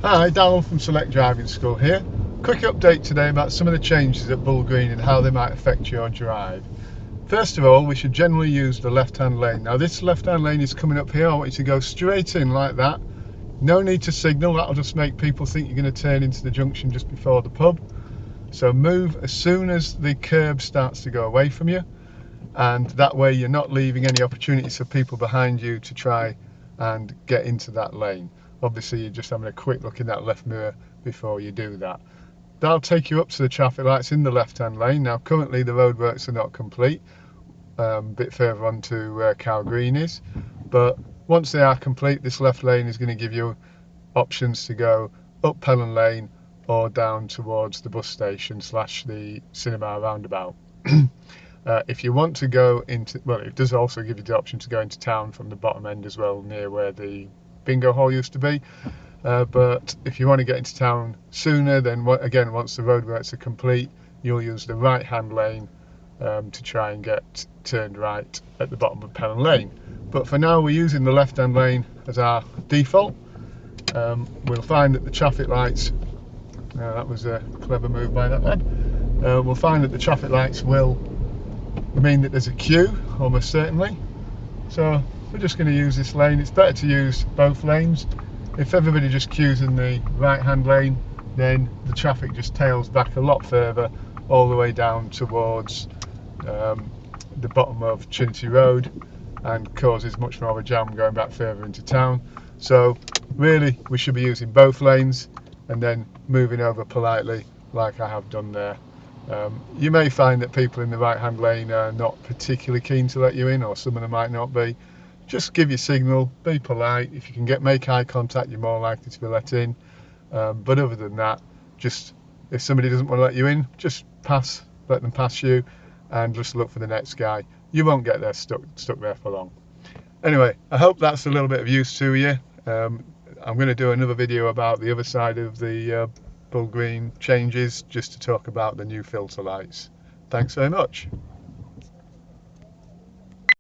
Hi, Darryl from Select Driving School here. Quick update today about some of the changes at Bull Green and how they might affect your drive. First of all, we should generally use the left-hand lane. Now this left-hand lane is coming up here. I want you to go straight in like that. No need to signal, that'll just make people think you're going to turn into the junction just before the pub. So move as soon as the curb starts to go away from you, and that way you're not leaving any opportunities for people behind you to try and get into that lane. Obviously you're just having a quick look in that left mirror before you do that. That'll take you up to the traffic lights in the left hand lane. Now currently the roadworks are not complete, a bit further on to where Cow Green is, but once they are complete, this left lane is going to give you options to go up Pelham Lane or down towards the bus station / the cinema roundabout. If you want to go into, well, it does also give you the option to go into town from the bottom end as well, near where the bingo hall used to be. But if you want to get into town sooner, then again, once the roadworks are complete, you'll use the right hand lane to try and get turned right at the bottom of Pelham Lane. But for now we're using the left hand lane as our default. We'll find that the traffic lights, that was a clever move by that lad, we'll find that the traffic lights will mean that there's a queue, almost certainly. So we're just going to use this lane. It's better to use both lanes. If everybody just queues in the right hand lane, then the traffic just tails back a lot further all the way down towards the bottom of Trinity Road and causes much more of a jam going back further into town. So really we should be using both lanes and then moving over politely like I have done there. You may find that people in the right hand lane are not particularly keen to let you in, or some of them might not be. Just give your signal, be polite. If you can make eye contact, you're more likely to be let in. But other than that, just if somebody doesn't want to let you in, just pass, let them pass you, and just look for the next guy. You won't get there stuck there for long. Anyway, I hope that's a little bit of use to you. I'm going to do another video about the other side of the Bull Green changes, just to talk about the new filter lights. Thanks very much.